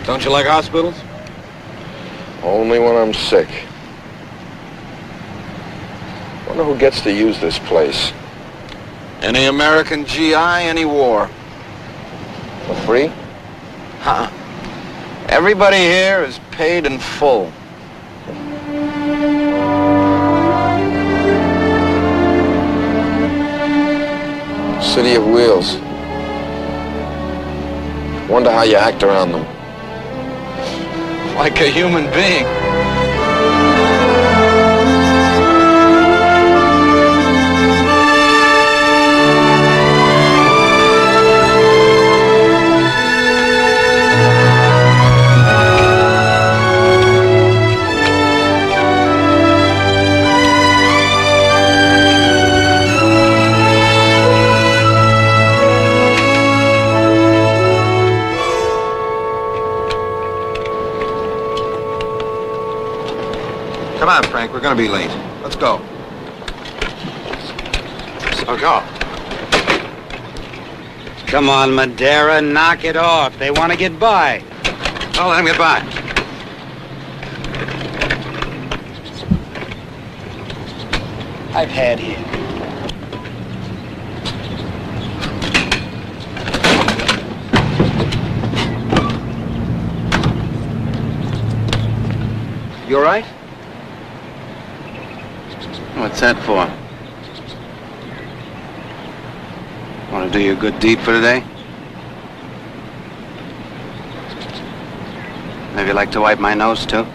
Don't you like hospitals? Only when I'm sick. Wonder who gets to use this place. Any American GI, any war. For free? Huh. Everybody here is paid in full. City of Wheels. Wonder how you act around them. Like a human being. Come on, Frank, we're gonna be late. Let's go. So go. Come on, Madeira, knock it off. They want to get by. Oh, let him get by. I've had him. You all right? What's that for? Want to do your good deed for today? Maybe like to wipe my nose, too?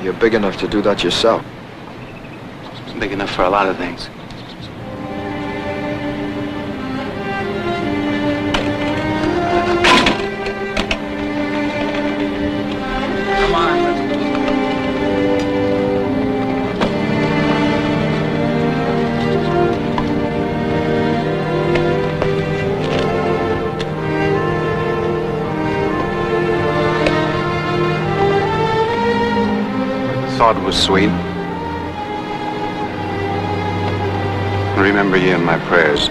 You're big enough to do that yourself. Big enough for a lot of things. Come on, let's go. Thought it was sweet. Remember you in my prayers.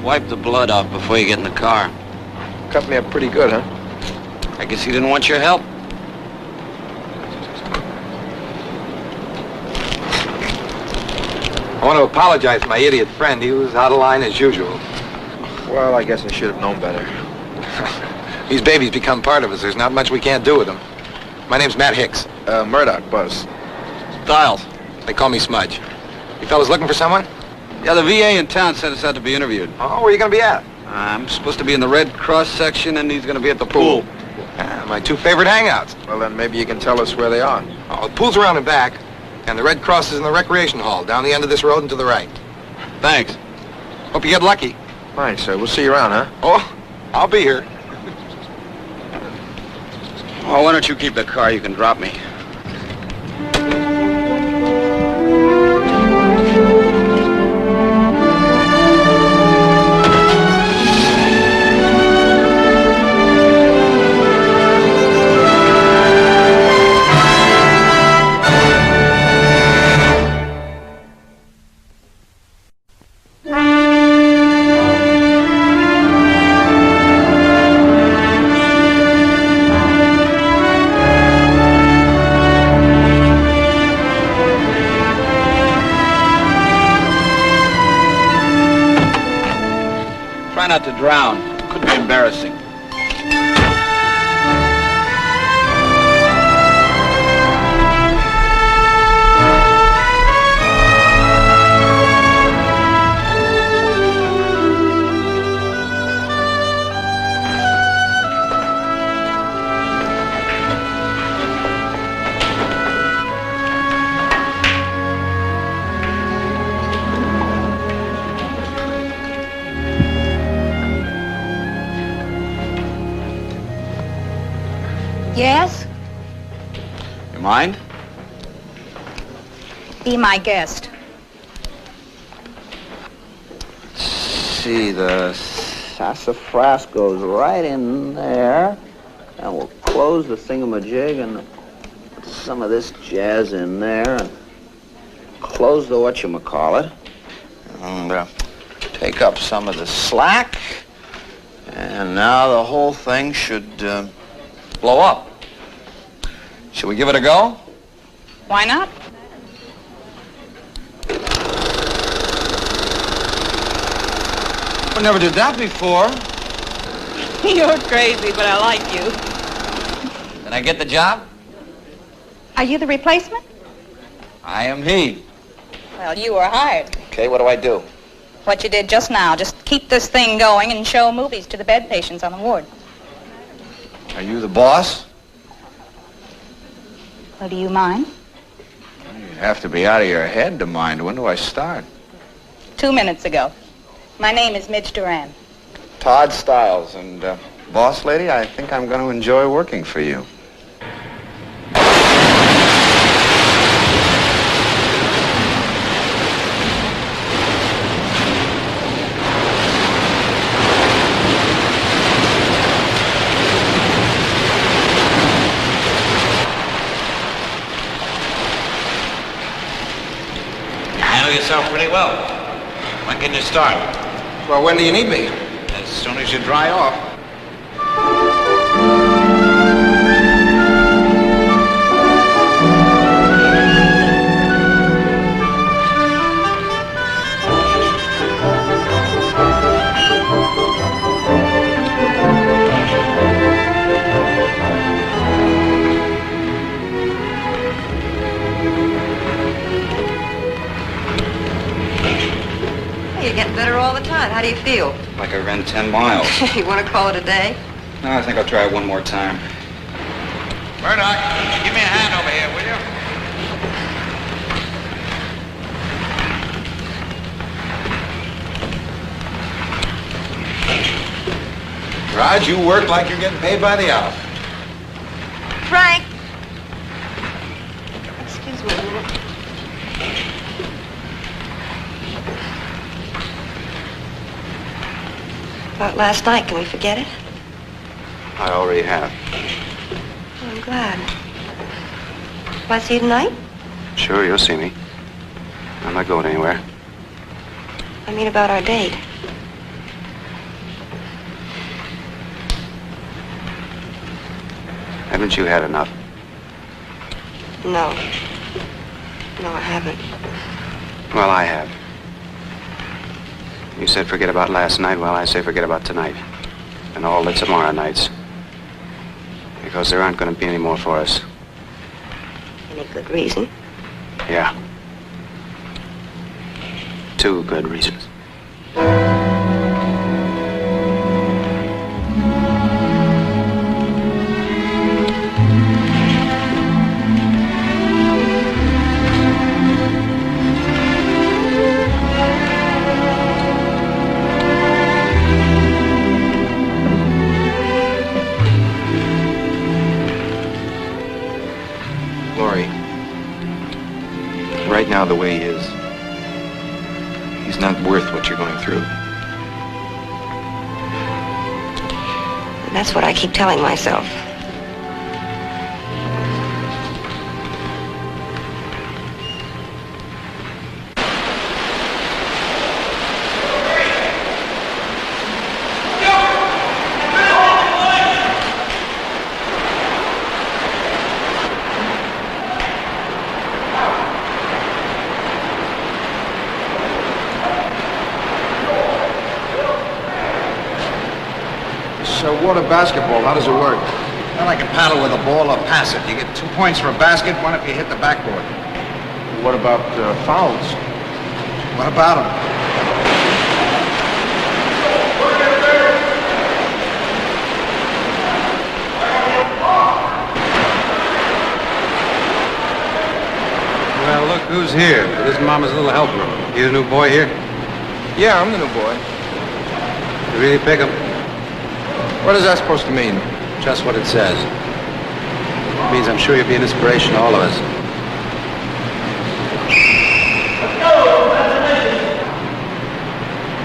Wipe the blood off before you get in the car. Cut me up pretty good, huh? I guess he didn't want your help. I want to apologize to my idiot friend. He was out of line as usual. Well, I guess I should have known better. These babies become part of us. There's not much we can't do with them. My name's Matt Hicks. Murdoch, Buzz. Stiles. They call me Smudge. You fellas looking for someone? Yeah, the VA in town sent us out to be interviewed. Oh, where are you going to be at? I'm supposed to be in the Red Cross section, and he's going to be at the pool. Ah, my two favorite hangouts. Well, then maybe you can tell us where they are. Oh, the pool's around and back, and the Red Cross is in the recreation hall, down the end of this road and to the right. Thanks. Hope you get lucky. Fine, sir. We'll see you around, huh? Oh, I'll be here. Oh, why don't you keep the car? You can drop me. Try not to drown. Could be embarrassing. Yes? You mind? Be my guest. See, the sassafras goes right in there. And we'll close the thingamajig and put some of this jazz in there. And close the whatchamacallit. And take up some of the slack. And now the whole thing should blow up. Should we give it a go? Why not? We never did that before. You're crazy, but I like you. Did I get the job? Are you the replacement? I am he. Well, you were hired. Okay, what do I do? What you did just now. Just keep this thing going and show movies to the bed patients on the ward. Are you the boss? Well, do you mind? You have to be out of your head to mind. When do I start? 2 minutes ago. My name is Midge Duran. Todd Stiles, and boss lady, I think I'm going to enjoy working for you. Handle yourself pretty well. When can you start? Well, when do you need me? As soon as you dry off. You're getting better all the time. How do you feel? Like I ran 10 miles. You want to call it a day? No, I think I'll try it one more time. Murdoch, give me a hand over here, will you? Raj, you work like you're getting paid by the hour. Frank! Excuse me a minute. About last night, can we forget it? I already have. Oh, I'm glad. Will I see you tonight? Sure, you'll see me. I'm not going anywhere. I mean about our date. Haven't you had enough? No. No, I haven't. Well, I have. You said forget about last night. Well, I say forget about tonight. And all the tomorrow nights. Because there aren't going to be any more for us. Any good reason? Yeah. 2 good reasons. Right now, the way he is, he's not worth what you're going through. And that's what I keep telling myself. Water basketball, how does it work? Well, like a paddle with a ball or pass it. You get 2 points for a basket, 1 if you hit the backboard. What about fouls? What about them? Well, look who's here. This is Mama's little helper. You the new boy here? Yeah, I'm the new boy. You really pick him? What is that supposed to mean? Just what it says. It means I'm sure you'll be an inspiration to all of us. Let's go!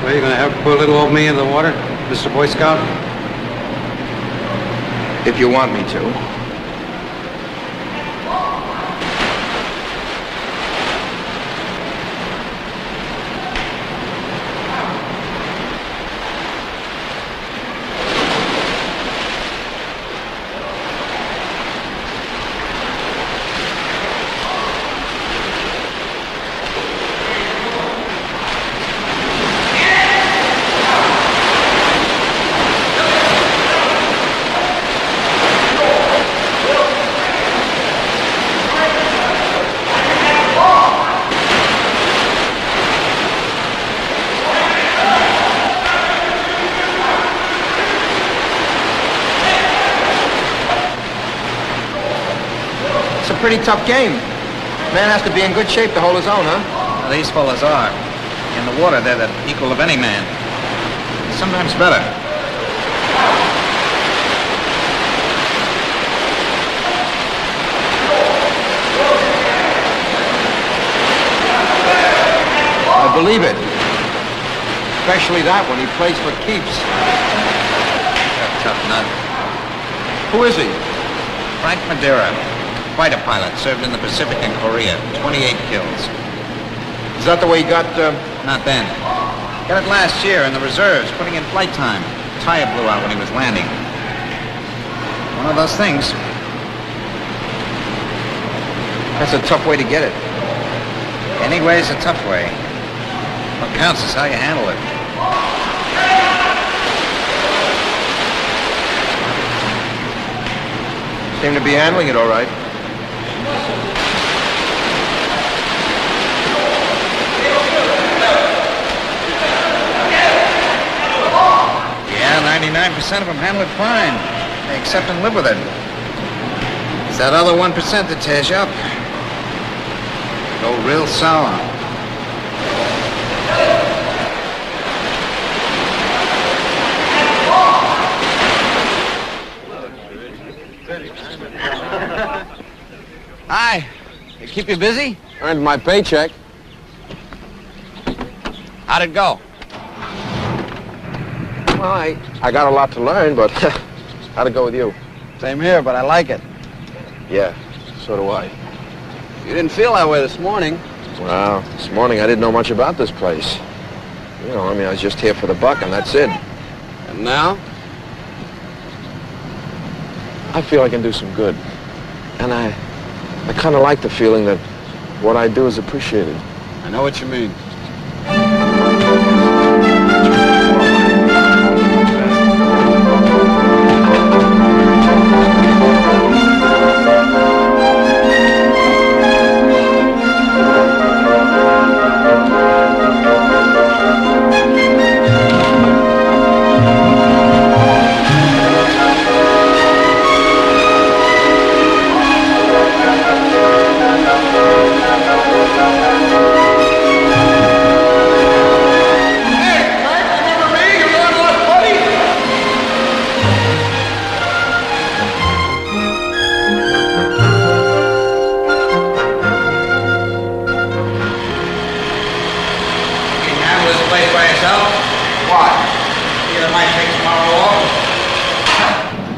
Well, you gonna have to put a little old me in the water? Mr. Boy Scout? If you want me to. Pretty tough game. Man has to be in good shape to hold his own, huh? Well, these fellas are. In the water, they're the equal of any man. Sometimes better. I believe it. Especially that when he plays for keeps. Tough nut. Who is he? Frank Madeira. Fighter pilot, served in the Pacific and Korea. 28 kills. Is that the way he got, Not then. Got it last year in the reserves, putting in flight time. Tire blew out when he was landing. One of those things. That's a tough way to get it. Any way's a tough way. What counts is how you handle it. Seem to be handling it all right. Yeah, 99% of them handle it fine. They accept and live with it. It's that other 1% that tears you up. Go real sour. Hi. They keep you busy? Earned my paycheck. How'd it go? Well, I got a lot to learn, but how'd it go with you? Same here, but I like it. Yeah, so do I. You didn't feel that way this morning. Well, this morning I didn't know much about this place. You know, I mean, I was just here for the buck, and that's it. And now? I feel I can do some good. And I kind of like the feeling that what I do is appreciated. I know what you mean.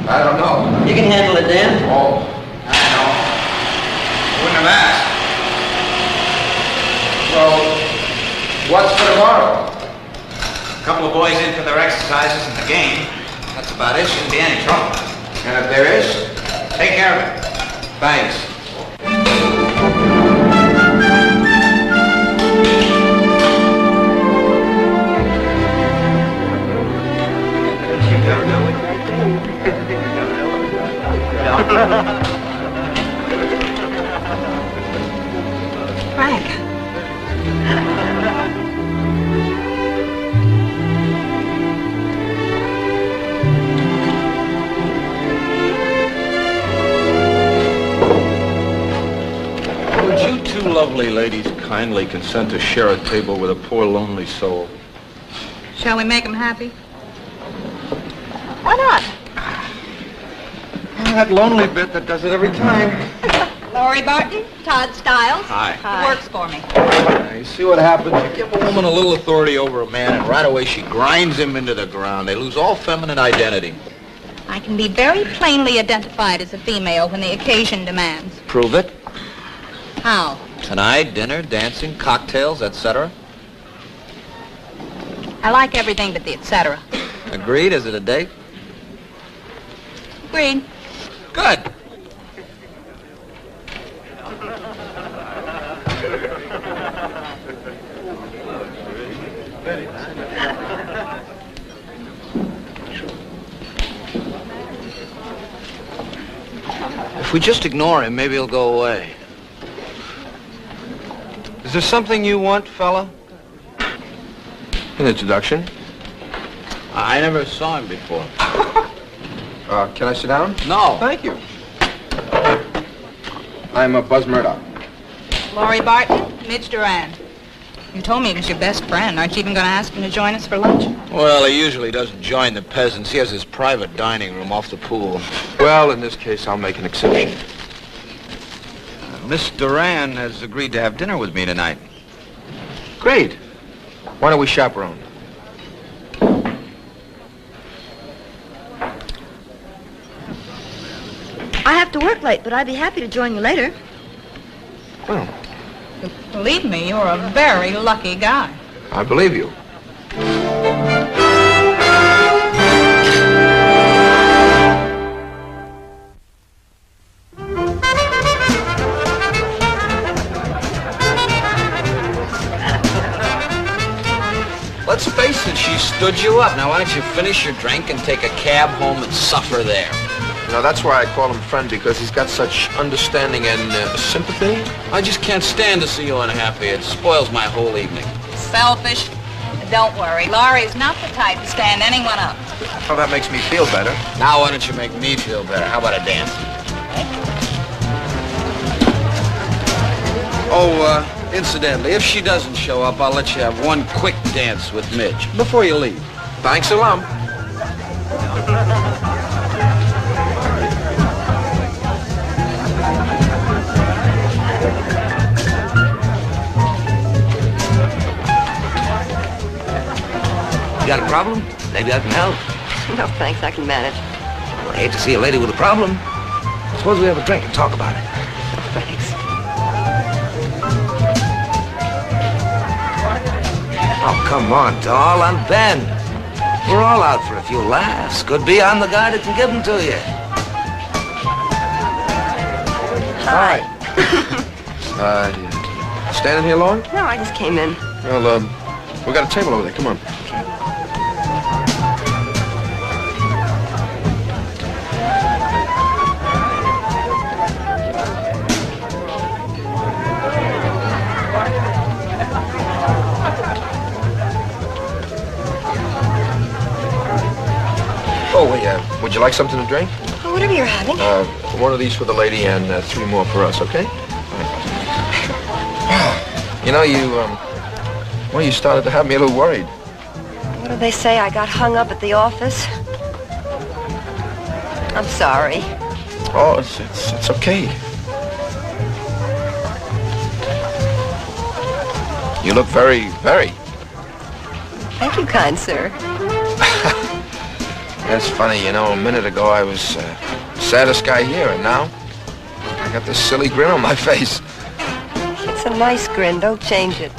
I don't know. You can handle it, Dan. Oh. I know. Wouldn't have asked. Well, what's for tomorrow? A couple of boys in for their exercises and the game. That's about it. Shouldn't be any trouble. And if there is? Take care of it. Thanks. Frank. Would you two lovely ladies kindly consent to share a table with a poor lonely soul? Shall we make him happy? Why not? That lonely bit that does it every time. Laurie Barton, Todd Stiles. Hi. He works for me. Now, you see what happens? You give a woman a little authority over a man, and right away she grinds him into the ground. They lose all feminine identity. I can be very plainly identified as a female when the occasion demands. Prove it. How? Tonight, dinner, dancing, cocktails, etc. I like everything but the etc. Agreed? Is it a date? Agreed. Good. If we just ignore him, maybe he'll go away. Is there something you want, fella? An introduction. I never saw him before. Can I sit down? No. Thank you. I'm Buzz Murdoch. Laurie Barton, Midge Duran. You told me he was your best friend. Aren't you even going to ask him to join us for lunch? Well, he usually doesn't join the peasants. He has his private dining room off the pool. Well, in this case, I'll make an exception. Miss Duran has agreed to have dinner with me tonight. Great. Why don't we chaperone? I have to work late, but I'd be happy to join you later. Well, Believe me, you're a very lucky guy. I believe you. Let's face it, she stood you up. Now, why don't you finish your drink and take a cab home and suffer there? You know, that's why I call him friend, because he's got such understanding and sympathy. I just can't stand to see you unhappy. It spoils my whole evening. Selfish. Don't worry, Laurie's not the type to stand anyone up. Well, that makes me feel better. Now, why don't you make me feel better? How about a dance? Oh, incidentally, if she doesn't show up, I'll let you have one quick dance with Midge before you leave. Thanks a lump. You got a problem? Maybe I can help. No, thanks. I can manage. Well, I hate to see a lady with a problem. Suppose we have a drink and talk about it. Thanks. Oh, come on, doll. I'm Ben. We're all out for a few laughs. Could be I'm the guy that can give them to you. Hi. Standing here long? No, I just came in. Well, we got a table over there. Come on. Oh, would you like something to drink? Oh, whatever you're having. One of these for the lady and 3 more for us, okay? You know, you started to have me a little worried. What do they say? I got hung up at the office? I'm sorry. Oh, it's okay. You look very, very. Thank you, kind sir. That's funny, you know, a minute ago I was saddest guy here, and now I got this silly grin on my face. It's a nice grin. Don't change it.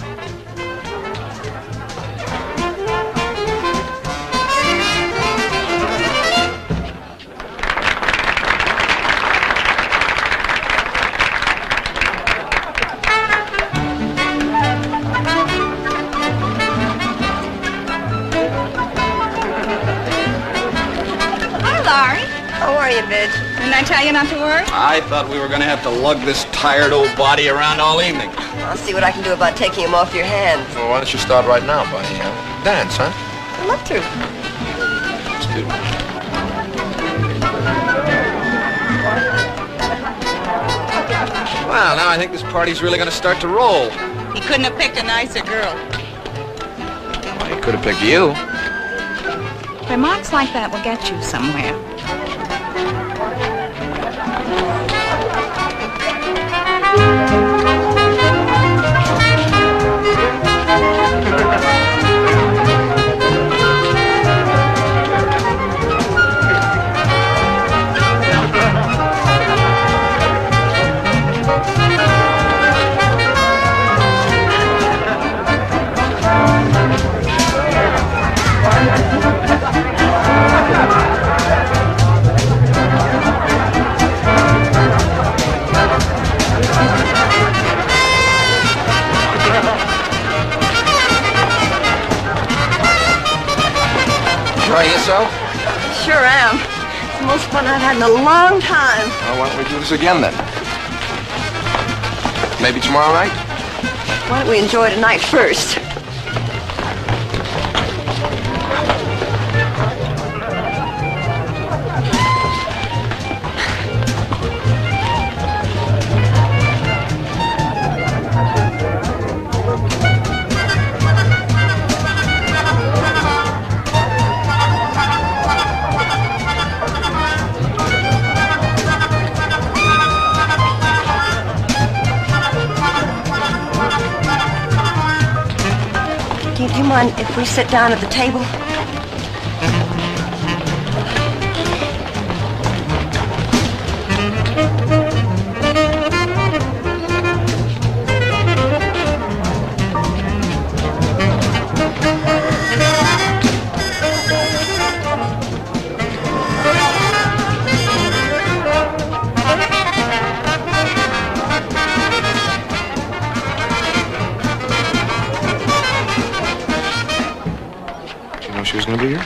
How are you, Midge? Didn't I tell you not to worry? I thought we were going to have to lug this tired old body around all evening. I'll see what I can do about taking him off your hands. Well, why don't you start right now by dance, huh? I'd love to. Let's do it. Well, now I think this party's really going to start to roll. He couldn't have picked a nicer girl. Well, he could have picked you. Remarks like that will get you somewhere. sure am. It's the most fun I've had in a long time. Well, why don't we do this again then? Maybe tomorrow night? Why don't we enjoy tonight first? Do you mind if we sit down at the table? She was going to be here?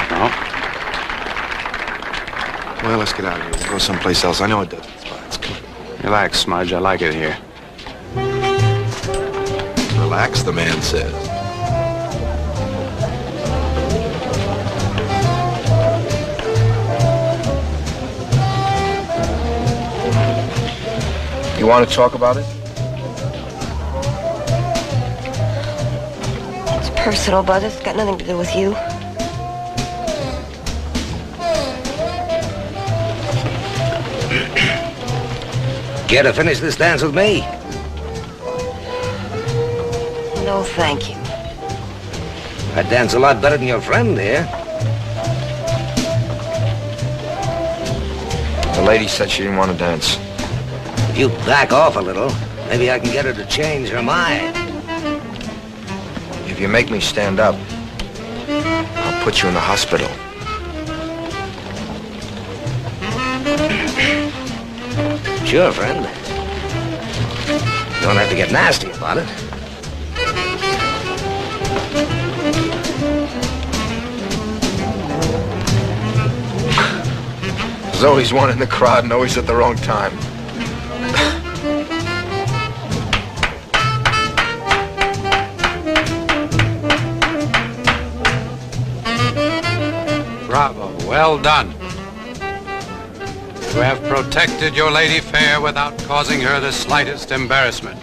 No. Well, let's get out of here. We'll go someplace else. I know it doesn't spots. Come on. Relax, Smudge. I like it here. Relax, the man says. You want to talk about it? Personal, Buzz. It's got nothing to do with you. Care to finish this dance with me? No, thank you. I dance a lot better than your friend here. The lady said she didn't want to dance. If you back off a little, maybe I can get her to change her mind. If you make me stand up, I'll put you in the hospital. Sure, friend. You don't have to get nasty about it. There's always one in the crowd and always at the wrong time. Bravo. Well done. You have protected your lady fair without causing her the slightest embarrassment.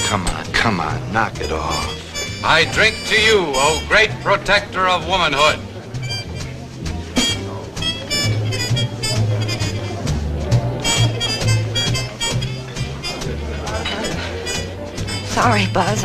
Come on, knock it off. I drink to you, O great protector of womanhood. Sorry, Buzz.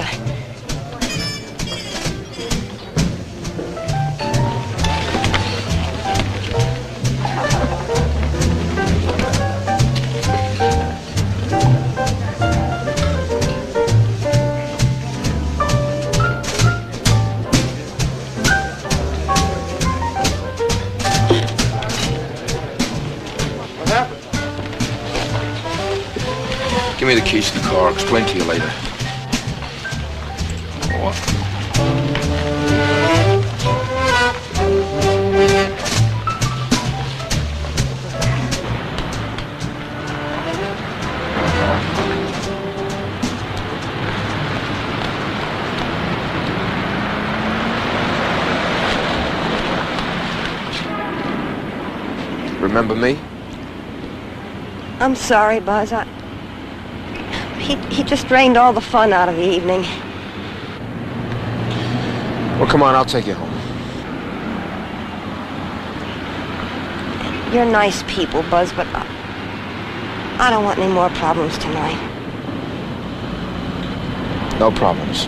Give me the keys to the car. I'll explain to you later. Remember me? I'm sorry, Buzz. He just drained all the fun out of the evening. Well, come on, I'll take you home. You're nice people, Buzz, but I don't want any more problems tonight. No problems.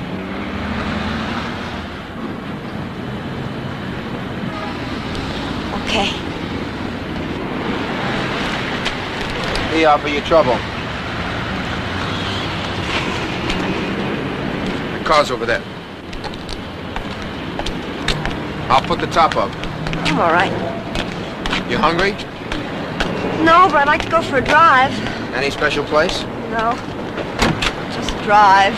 Okay. Hey, for your trouble. The car's over there. I'll put the top up. I'm all right. You hungry? No, but I'd like to go for a drive. Any special place? No. Just drive.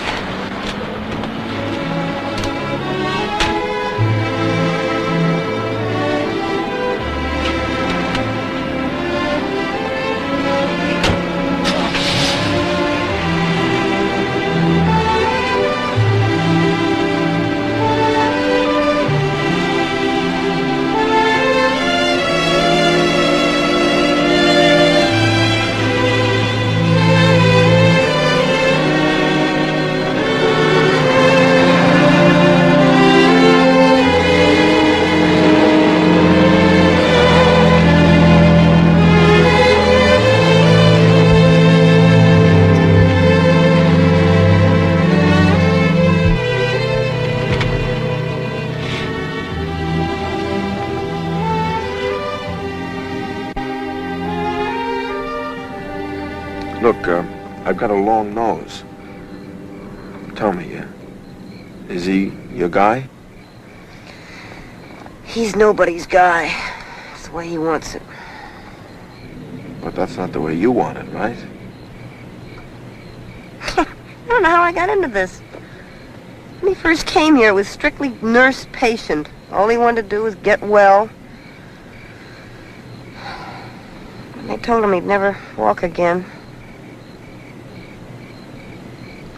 Look, I've got a long nose. Tell me, is he your guy? He's nobody's guy. It's the way he wants it. But that's not the way you want it, right? I don't know how I got into this. When he first came here, it was strictly nurse-patient. All he wanted to do was get well. And they told him he'd never walk again.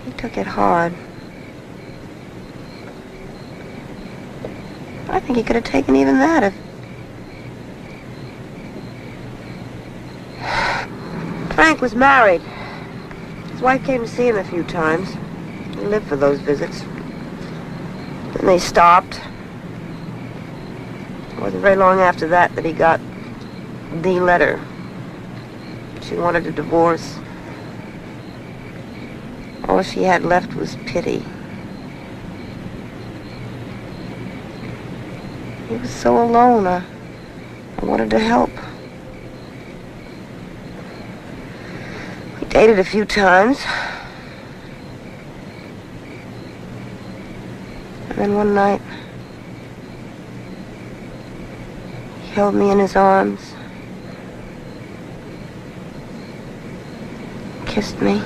He took it hard. I think he could have taken even that if... Frank was married. His wife came to see him a few times. He lived for those visits. Then they stopped. It wasn't very long after that he got the letter. She wanted a divorce. All she had left was pity. He was so alone. I wanted to help. We dated a few times. And then one night, he held me in his arms, kissed me.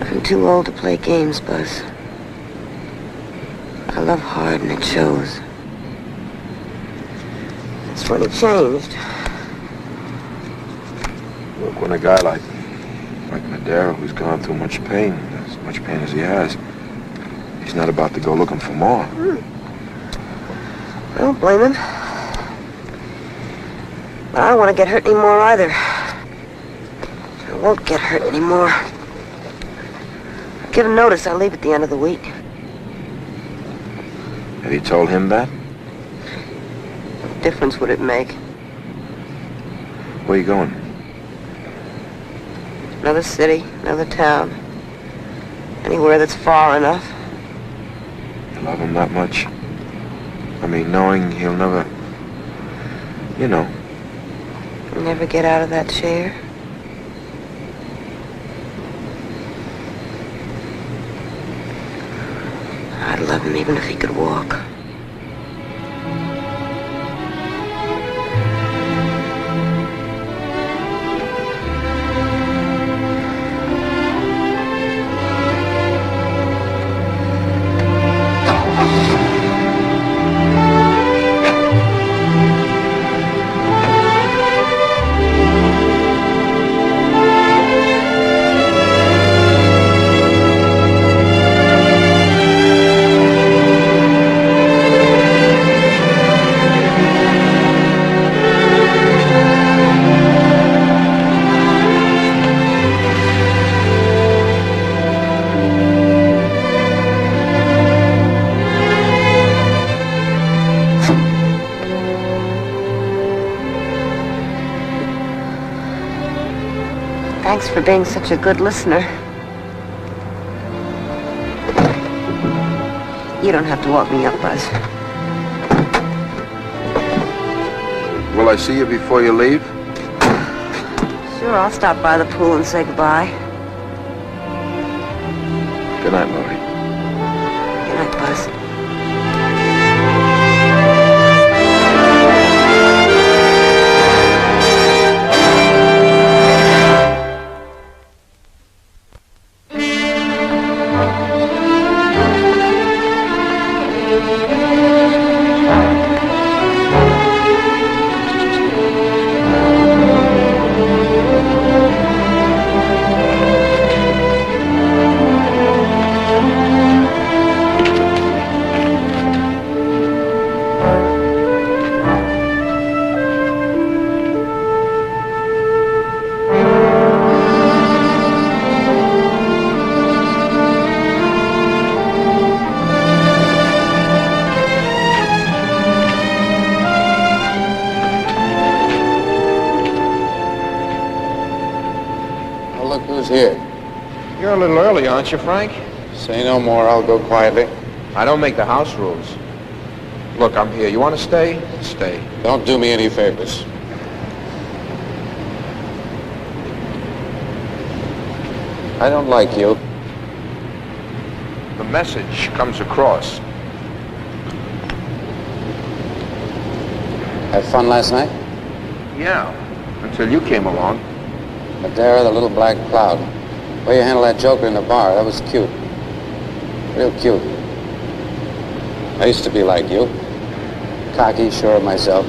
I'm too old to play games, Buzz. I love hard and it shows. That's when he changed. Look, when a guy like Madera, who's gone through much pain, as much pain as he has, he's not about to go looking for more. I don't blame him. But I don't want to get hurt anymore either. I won't get hurt anymore. I've given notice I'll leave at the end of the week. Have you told him that? What difference would it make? Where are you going? Another city, another town. Anywhere that's far enough. You love him that much? I mean, knowing he'll never... You know. He'll never get out of that chair. I'd love him even if he could walk. Thanks for being such a good listener. You don't have to walk me up, Buzz. Will I see you before you leave? Sure, I'll stop by the pool and say goodbye. Good night, Laurie. Good night, Buzz. Here. You're a little early, aren't you, Frank? Say no more. I'll go quietly. I don't make the house rules. Look, I'm here. You want to stay? Stay. Don't do me any favors. I don't like you. The message comes across. Had fun last night? Yeah, until you came along. Madeira, the little black cloud. The way you handled that joker in the bar, that was cute. Real cute. I used to be like you. Cocky, sure of myself.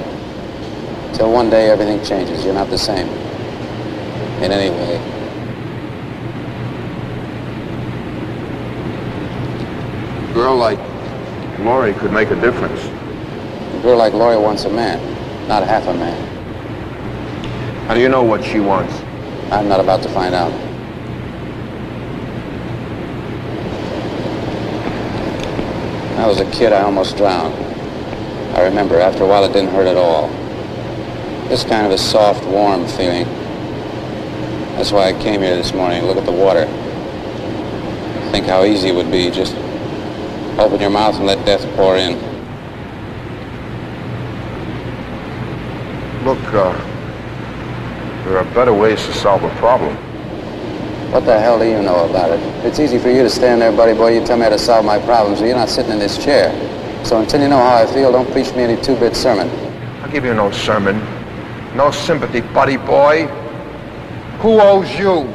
Till one day everything changes. You're not the same. In any way. A girl like Lori could make a difference. A girl like Lori wants a man, not half a man. How do you know what she wants? I'm not about to find out. When I was a kid, I almost drowned. I remember, after a while, it didn't hurt at all. Just kind of a soft, warm feeling. That's why I came here this morning to look at the water. Think how easy it would be. Just open your mouth and let death pour in. Look, there are better ways to solve a problem. What the hell do you know about it? It's easy for you to stand there, buddy boy. You tell me how to solve my problems, but you're not sitting in this chair. So until you know how I feel, don't preach me any two-bit sermon. I'll give you no sermon. No sympathy, buddy boy. Who owes you?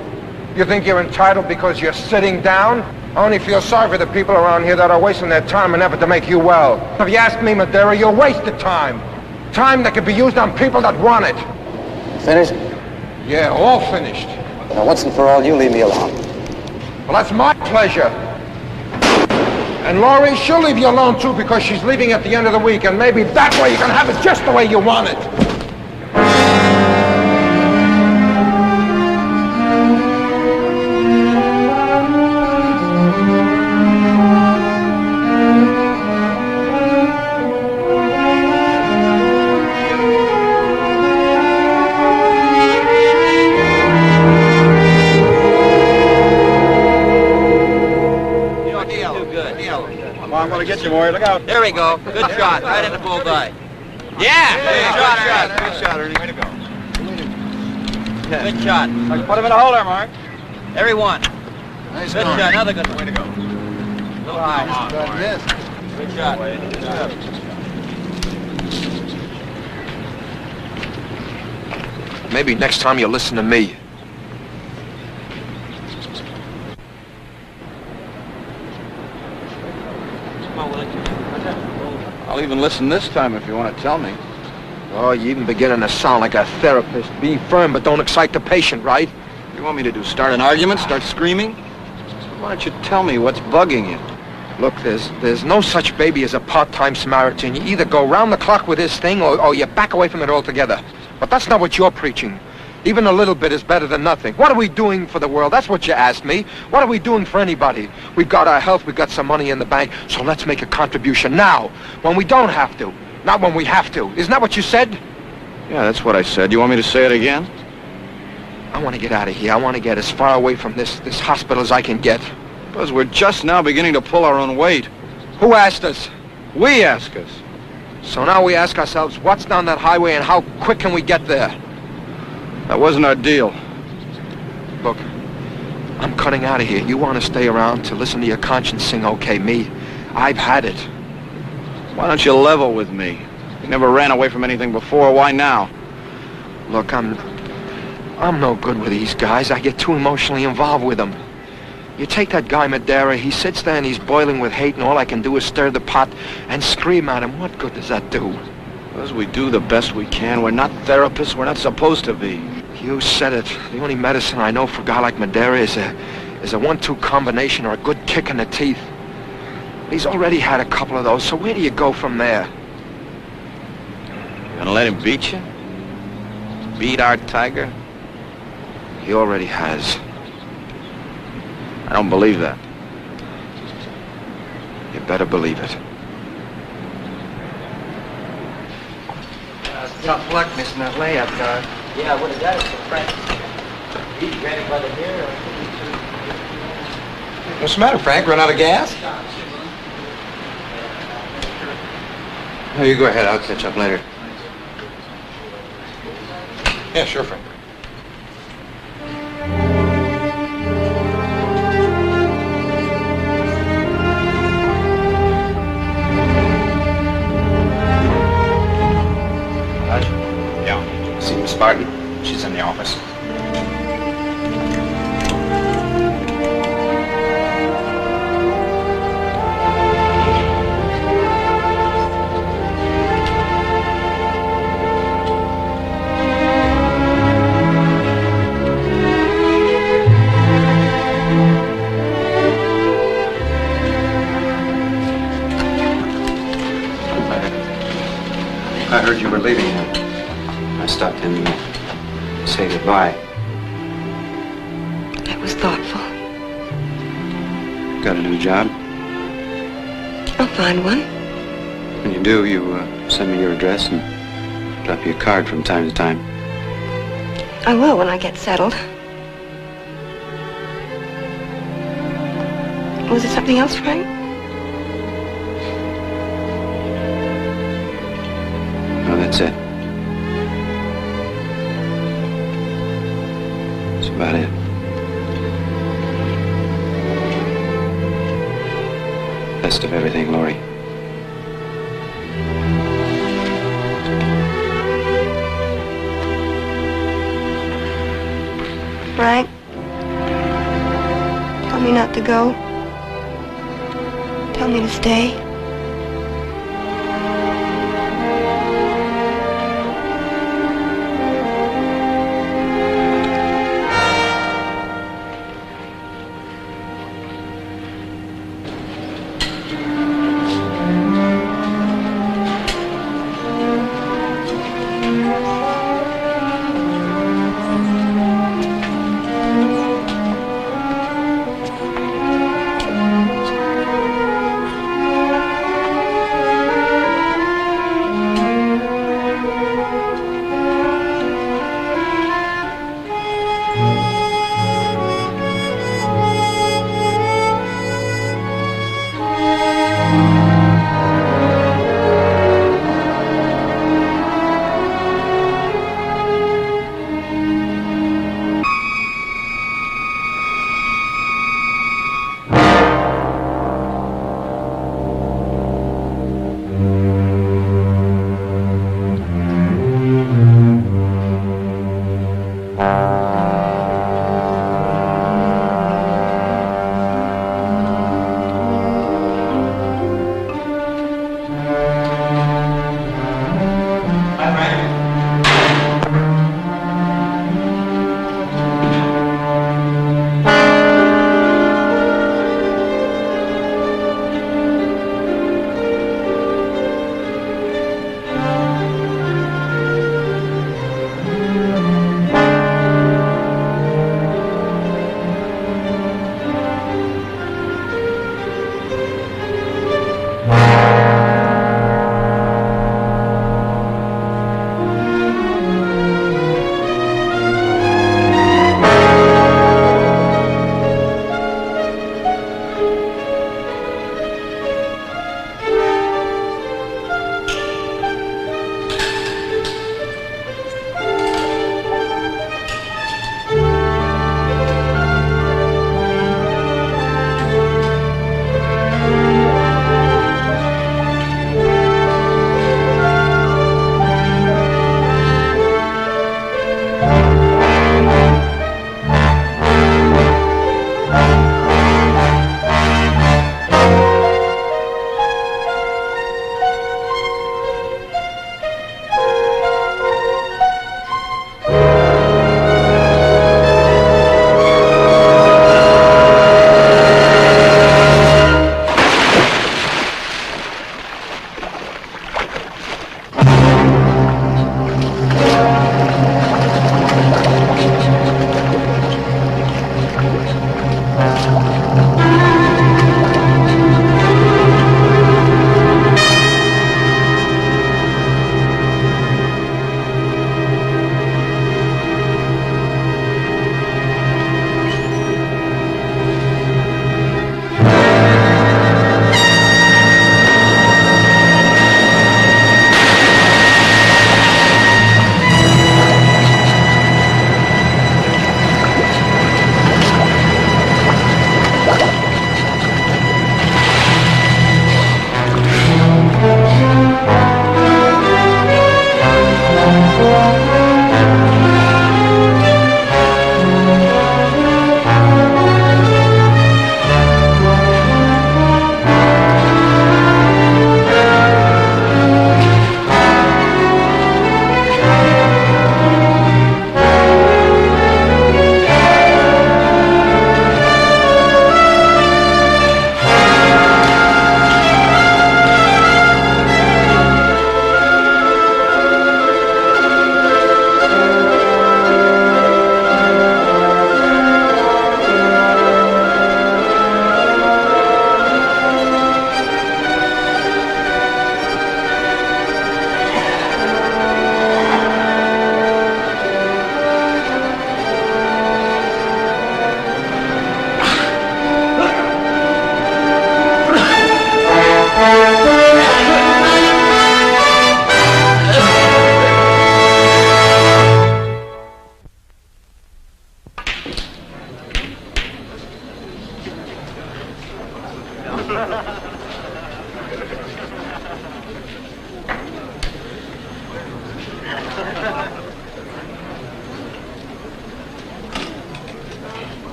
You think you're entitled because you're sitting down? I only feel sorry for the people around here that are wasting their time and effort to make you well. If you ask me, Madeira, you're wasted time. Time that could be used on people that want it. Finished? Yeah, all finished. Now, once and for all, you leave me alone. Well, that's my pleasure. And Laurie, she'll leave you alone, too, because she's leaving at the end of the week, and maybe that way you can have it just the way you want it. I'm going to get you, Maury. Look out. There we go. Good shot. Right in the bullseye. Yeah. Good shot, Ernie. Way to go. Good shot. Put him in the hole there, Mark. Everyone. Nice Good shot. Another good one. Way to go. Little high. Good shot. Maybe next time you'll listen to me. I'll even listen this time if you want to tell me. Oh, you're even beginning to sound like a therapist. Be firm, but don't excite the patient, right? What do you want me to do? Start an argument? Start screaming? Why don't you tell me what's bugging you? Look, there's no such baby as a part-time Samaritan. You either go round the clock with this thing or you back away from it altogether. But that's not what you're preaching. Even a little bit is better than nothing. What are we doing for the world? That's what you asked me. What are we doing for anybody? We've got our health, we've got some money in the bank, so let's make a contribution now, when we don't have to, not when we have to. Isn't that what you said? Yeah, that's what I said. You want me to say it again? I want to get out of here. I want to get as far away from this hospital as I can get. Because we're just now beginning to pull our own weight. Who asked us? We ask us. So now we ask ourselves, what's down that highway and how quick can we get there? That wasn't our deal. Look, I'm cutting out of here. You want to stay around to listen to your conscience sing, okay, me? I've had it. Why don't you level with me? You never ran away from anything before. Why now? Look, I'm no good with these guys. I get too emotionally involved with them. You take that guy Madeira, he sits there and he's boiling with hate, and all I can do is stir the pot and scream at him. What good does that do? Because we do the best we can. We're not therapists. We're not supposed to be. You said it. The only medicine I know for a guy like Madeira is a 1-2 combination or a good kick in the teeth. He's already had a couple of those, so where do you go from there? You gonna let him beat you? Beat our tiger? He already has. I don't believe that. You better believe it. Tough luck missing that layup, Doc. Yeah, what is that? It's a Frank. He ran it by the hair. What's the matter, Frank? Run out of gas? Oh, you go ahead. I'll catch up later. Yeah, sure, Frank. Yeah. See Miss Barton? She's in the office. I heard you were leaving. I stopped in to say goodbye. That was thoughtful. Got a new job? I'll find one. When you do, you send me your address and drop you a card from time to time. I will when I get settled. Was there something else, Frank? No, that's it. That's about it. Best of everything, Lori. Frank? Tell me not to go. Tell me to stay.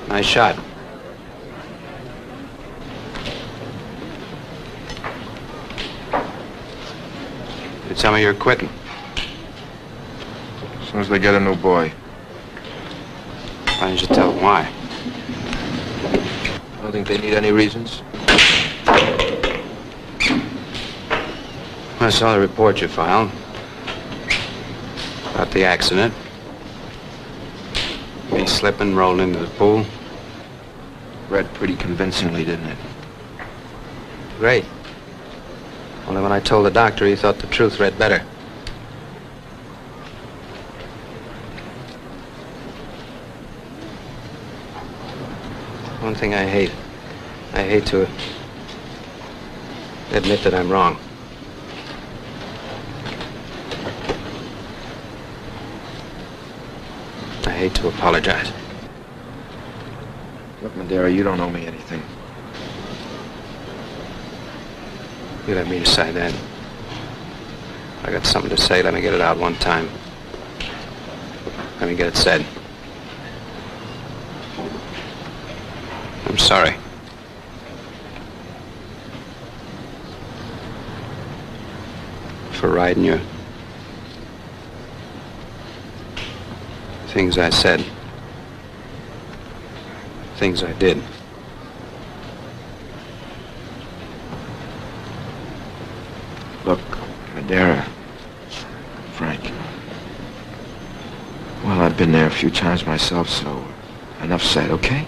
Nice shot. You tell me you're quitting. As soon as they get a new boy. Why didn't you tell them why? I don't think they need any reasons. I saw the report you filed about the accident. Me slipping, rolling into the pool. Read pretty convincingly, didn't it? Great. Only when I told the doctor, he thought the truth read better. One thing I hate to admit that I'm wrong. I hate to apologize. Look, Madeira, you don't owe me anything. You let me decide that. I got something to say. Let me get it out one time. Let me get it said. I'm sorry. For riding you. Things I said. Things I did. Look, Madeira, Frank. Well, I've been there a few times myself, so enough said, okay?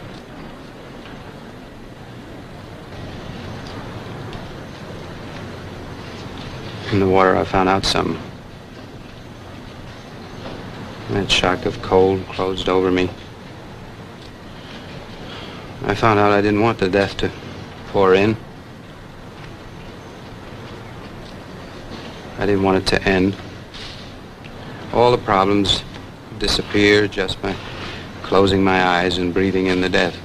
In the water, I found out something. That shock of cold closed over me. I found out I didn't want the death to pour in. I didn't want it to end. All the problems disappear just by closing my eyes and breathing in the death.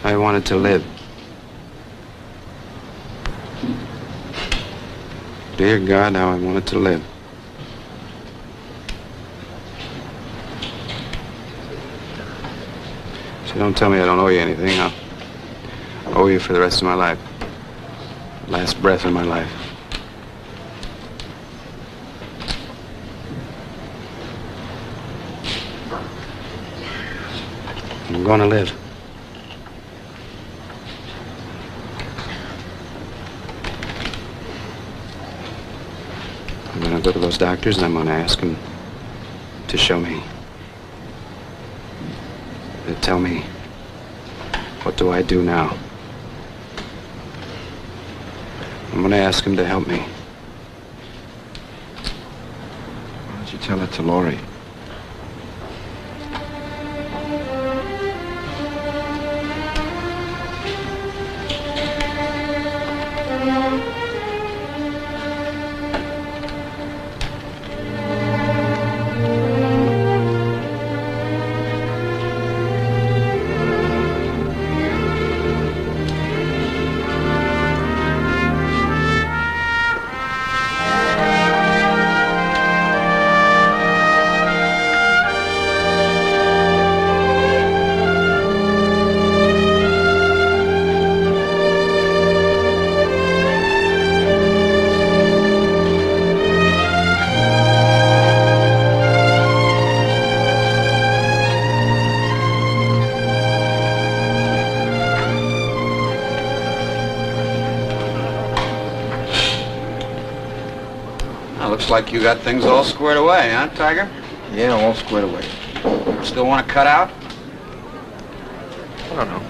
I wanted to live. Dear God, how I wanted to live. So don't tell me I don't owe you anything. I'll owe you for the rest of my life. Last breath of my life. I'm gonna live. I'm gonna go to those doctors and I'm gonna ask them to show me. To tell me, what do I do now? I'm gonna ask him to help me. Why don't you tell it to Laurie? Looks like you got things all squared away, huh, Tiger? Yeah, all squared away. Still want to cut out? I don't know.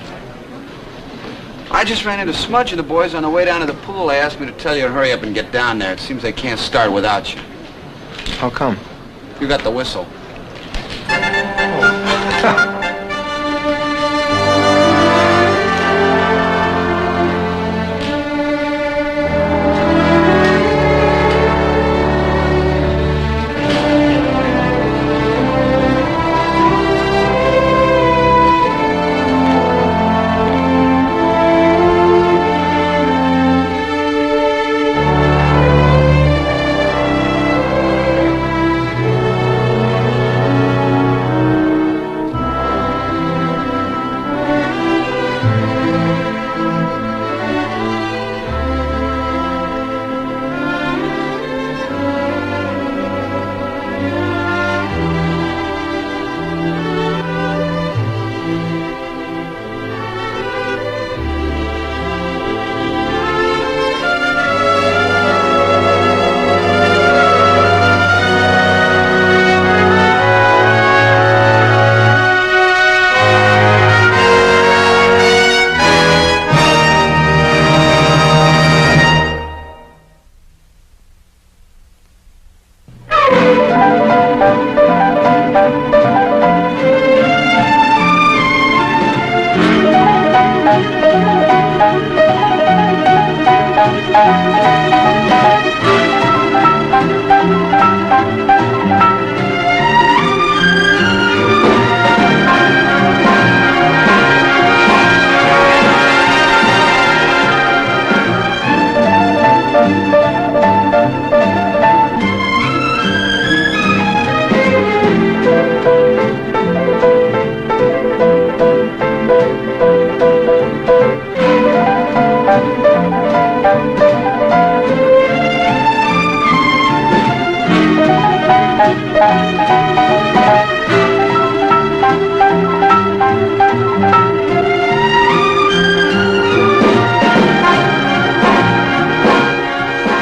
I just ran into Smudge and the boys on the way down to the pool. They asked me to tell you to hurry up and get down there. It seems they can't start without you. How come? You got the whistle.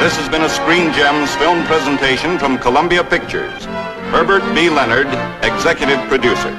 This has been a Screen Gems film presentation from Columbia Pictures. Herbert B. Leonard, executive producer.